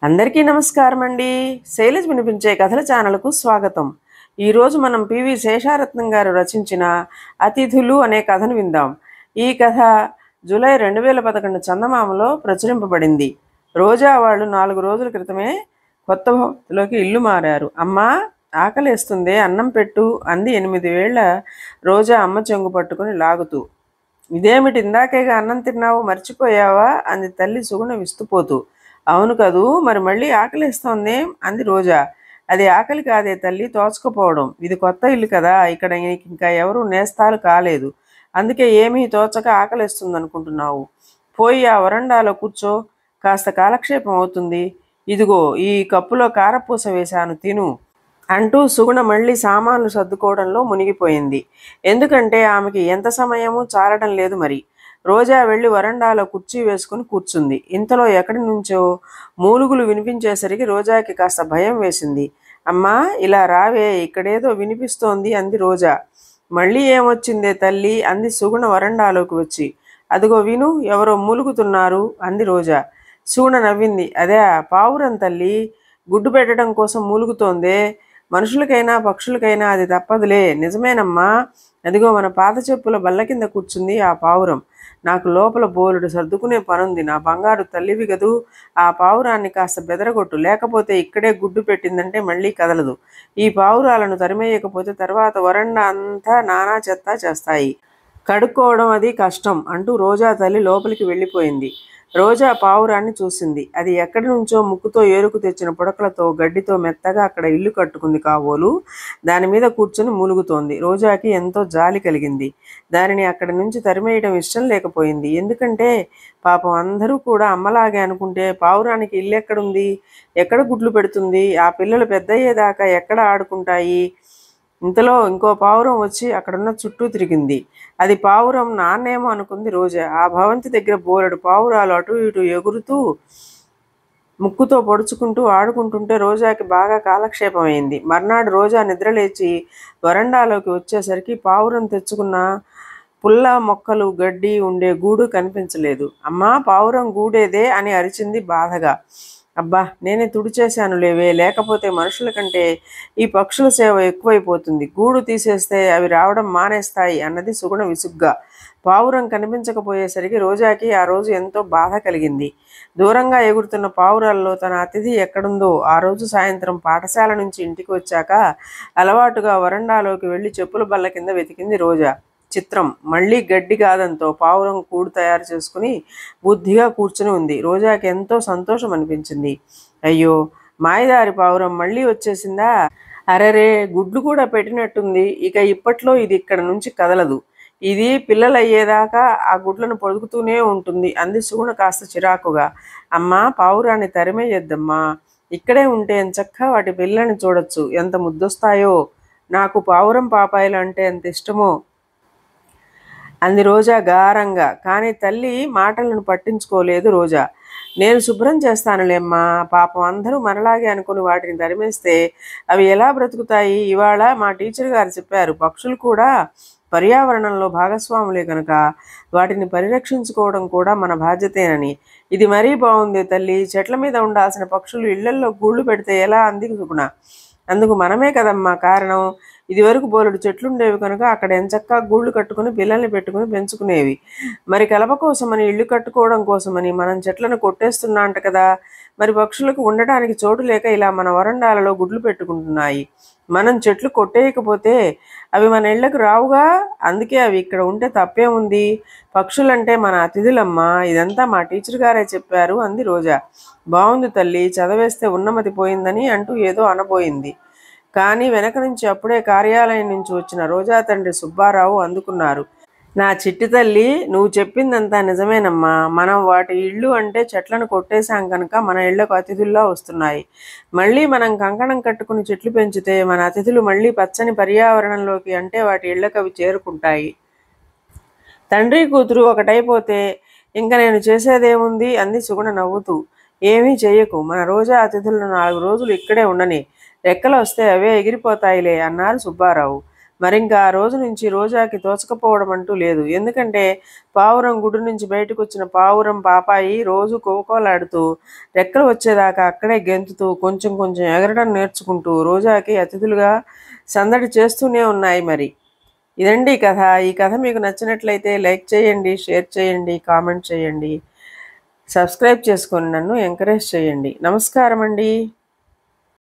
అందరికీ నమస్కారం అండి. శైలజ్ వినిపించే కథల ఛానల్కు స్వాగతం. ఈరోజు మనం పివి శేషారత్నం గారు రచించిన అతిథులు అనే కథను విందాం. ఈ కథ జూలై 2011 చందమామలో ప్రచురింపబడింది. రోజా వాళ్ళు 4 రోజుల క్రితమే కొత్త భవతిలోకి ఇల్లు మారారు. అమ్మా, ఆకలేస్తుంది, అన్నం పెట్టు అంది 8 ఏళ్ల రోజా అమ్మ చెంగు పట్టుకుని లాగుతూ. ఇదేమిటి, ఇందాకేగా అన్నం తిన్నావు, మర్చిపోయావా అంది తల్లి సుగుణ విస్తుపోతూ. అవును కదూ, మరి మళ్ళీ ఆకలిస్తోందేం అంది రోజా. అది ఆకలి కాదే తల్లి, తోచకపోవడం. ఇది కొత్త ఇల్లు కదా, ఇక్కడ ఇంకా ఎవరూ నేస్తాలు కాలేదు, అందుకే ఏమీ తోచక ఆకలిస్తుంది అనుకుంటున్నావు. పోయి ఆ వరండాలో కూర్చో, కాస్త కాలక్షేపం అవుతుంది. ఇదిగో ఈ కప్పులో కారపూస వేశాను, తిను అంటూ సుగుణ మళ్ళీ సామాన్లు సర్దుకోవడంలో మునిగిపోయింది. ఎందుకంటే ఆమెకి ఎంత సమయమూ చాలడం లేదు మరి. రోజా వెళ్ళి వరండాలో కుర్చీ వేసుకుని కూర్చుంది. ఇంతలో ఎక్కడి నుంచో మూలుగులు వినిపించేసరికి రోజాకి కాస్త భయం వేసింది. అమ్మా, ఇలా రావే, ఇక్కడేదో వినిపిస్తోంది అంది రోజా. మళ్ళీ ఏమొచ్చిందే తల్లి అంది సుగుణ వరండాలోకి వచ్చి. అదిగో విను, ఎవరో మూలుగుతున్నారు అంది రోజా. సుగుణ నవ్వింది. అదే పావురం తల్లి, గుడ్డు పెట్టడం కోసం మూలుగుతోందే. మనుషులకైనా పక్షులకైనా అది తప్పదులే. నిజమేనమ్మా, అదిగో మన పాత చెప్పుల బల్ల కింద కూర్చుంది ఆ పావురం. నాకు లోపల బోలుడు సర్దుకునే పనుంది. నా బంగారు తల్లివి గదూ, ఆ పావురాన్ని కాస్త బెదరగొట్టు, లేకపోతే ఇక్కడే గుడ్డు పెట్టిందంటే మళ్ళీ కదలదు. ఈ పావురాలను తరిమేయకపోతే తర్వాత వరండా అంతా నానా చెత్త చేస్తాయి. కడుక్కోవడం అది కష్టం అంటూ రోజా తల్లి లోపలికి వెళ్ళిపోయింది. రోజా పావురాన్ని చూసింది. అది ఎక్కడి నుంచో ముక్కుతో ఏరుకు తెచ్చిన పుడకలతో గడ్డితో మెత్తగా అక్కడ ఇల్లు కట్టుకుంది కాబోలు. దాని మీద కూర్చొని మూలుగుతోంది. రోజాకి ఎంతో జాలి కలిగింది. దానిని అక్కడి నుంచి తరిమేయడం ఇష్టం లేకపోయింది. ఎందుకంటే పాపం అందరూ కూడా అమ్మలాగే అనుకుంటే పావురానికి ఇల్లు ఎక్కడుంది, ఎక్కడ గుడ్లు పెడుతుంది, ఆ పిల్లలు పెద్దయ్యేదాకా ఎక్కడ ఆడుకుంటాయి. ఇంతలో ఇంకో పావురం వచ్చి అక్కడున్న చుట్టూ తిరిగింది. అది పావురం నాన్నేమో అనుకుంది రోజా. ఆ భవంతి దగ్గర బోలెడు పావురాలు అటు ఇటు ఎగురుతూ ముక్కుతో పొడుచుకుంటూ ఆడుకుంటుంటే రోజాకి బాగా కాలక్షేపం అయింది. మర్నాడు రోజా నిద్రలేచి వరండాలోకి వచ్చేసరికి పావురం తెచ్చుకున్న పుల్ల మొక్కలు గడ్డి ఉండే గూడు కనిపించలేదు. అమ్మా, పావురం గూడేదే అని అరిచింది బాధగా. అబ్బా, నేనే తుడిచేశాను లేవే, లేకపోతే మనుషుల కంటే ఈ పక్షుల సేవ ఎక్కువైపోతుంది. గూడు తీసేస్తే అవి రావడం మానేస్తాయి అన్నది సుగుణ విసుగ్గా. పావురం కనిపించకపోయేసరికి రోజాకి ఆ రోజు ఎంతో బాధ కలిగింది. దూరంగా ఎగురుతున్న పావురాల్లో తన అతిథి ఎక్కడుందో ఆ రోజు సాయంత్రం పాఠశాల నుంచి ఇంటికి వచ్చాక అలవాటుగా వరండాలోకి వెళ్ళి చెప్పుల బల్ల కింద వెతికింది రోజా. చిత్రం, మళ్ళీ గడ్డి కాదంతో పావురం కూడు తయారు చేసుకుని బుద్ధిగా కూర్చుని ఉంది. రోజాకి ఎంతో సంతోషం అనిపించింది. అయ్యో, మాయదారి పావురం మళ్ళీ వచ్చేసిందా? అరెరే, గుడ్లు కూడా పెట్టినట్టుంది. ఇక ఇప్పట్లో ఇది ఇక్కడ నుంచి కదలదు. ఇది పిల్లలయ్యేదాకా ఆ గుడ్లను పొదుగుతూనే ఉంటుంది అంది సుగుణ కాస్త చిరాకుగా. అమ్మా, పావురాన్ని తరిమేయొద్దమ్మా, ఇక్కడే ఉంటే ఎంచక్కా వాటి పిల్లల్ని చూడొచ్చు, ఎంత ముద్దొస్తాయో. నాకు పావురం పాపాయిలు అంటే ఎంత ఇష్టమో అంది రోజా గారంగా. కానీ తల్లి మాటలను పట్టించుకోలేదు రోజా. నేను శుభ్రం చేస్తానులేమ్మా, పాపం అందరూ మనలాగే అనుకుని వాటిని తరిమేస్తే అవి ఎలా బ్రతుకుతాయి? ఇవాళ మా టీచర్ గారు చెప్పారు, పక్షులు కూడా పర్యావరణంలో భాగస్వాములే కనుక వాటిని పరిరక్షించుకోవడం కూడా మన బాధ్యతేనని. ఇది మరీ బాగుంది తల్లి, చెట్ల మీద ఉండాల్సిన పక్షులు ఇళ్లల్లో గూళ్ళు పెడితే ఎలా అంది సుగుణ. అందుకు మనమే కదమ్మా కారణం. ఇదివరకు బోలెడు చెట్లుండేవి కనుక అక్కడ ఎంచక్కా గూళ్ళు కట్టుకుని పిల్లల్ని పెట్టుకుని పెంచుకునేవి. మరి కలప కోసమని, ఇల్లు కట్టుకోవడం కోసమని మనం చెట్లను కొట్టేస్తున్నా అంట కదా. మరి పక్షులకు ఉండటానికి చోటు లేక ఇలా మన వరండాలలో గుడ్లు పెట్టుకుంటున్నాయి. మనం చెట్లు కొట్టేయకపోతే అవి మన ఇళ్లకు రావుగా. అందుకే అవి ఇక్కడ ఉంటే తప్పేముంది? పక్షులంటే మన అతిథులమ్మా, ఇదంతా మా టీచర్ గారే చెప్పారు అంది రోజా. బాగుంది తల్లి, చదివేస్తే ఉన్నమతి పోయిందని అంటూ ఏదో అనబోయింది. కానీ వెనక నుంచి అప్పుడే కార్యాలయం నుంచి వచ్చిన రోజా తండ్రి సుబ్బారావు అందుకున్నారు. నా చిట్టి తల్లి, నువ్వు చెప్పిందంతా నిజమేనమ్మా. మనం వాటి ఇళ్ళు అంటే చెట్లను కొట్టేశాం కనుక మన ఇళ్లకు అతిథుల్లా వస్తున్నాయి. మళ్ళీ మనం కంకణం కట్టుకుని చెట్లు పెంచితే మన అతిథులు మళ్ళీ పచ్చని పర్యావరణంలోకి, అంటే వాటి ఇళ్లకు అవి చేరుకుంటాయి. తండ్రి కూతురు ఒకటైపోతే ఇంక నేను చేసేదేముంది అంది సుగుణ నవ్వుతూ. ఏమీ చెయ్యకు, మన రోజా అతిథులను 4 రోజులు ఇక్కడే ఉండని, రెక్కలు వస్తే అవే ఎగిరిపోతాయిలే అన్నారు సుబ్బారావు. మరింకా ఆ రోజు నుంచి రోజాకి తోచకపోవడం అంటూ లేదు. ఎందుకంటే పావురం గుడి నుంచి బయటకు వచ్చిన పావురం పాపాయి రోజు కోకోలాడుతూ రెక్కలు వచ్చేదాకా అక్కడే గెంతుతూ కొంచెం కొంచెం ఎగరడం నేర్చుకుంటూ రోజాకి అతిథులుగా సందడి చేస్తూనే ఉన్నాయి. మరి ఇదండి కథ. ఈ కథ మీకు నచ్చినట్లయితే లైక్ చేయండి, షేర్ చేయండి, కామెంట్ చేయండి, సబ్స్క్రైబ్ చేసుకొని నన్ను ఎంకరేజ్ చేయండి. నమస్కారం అండి.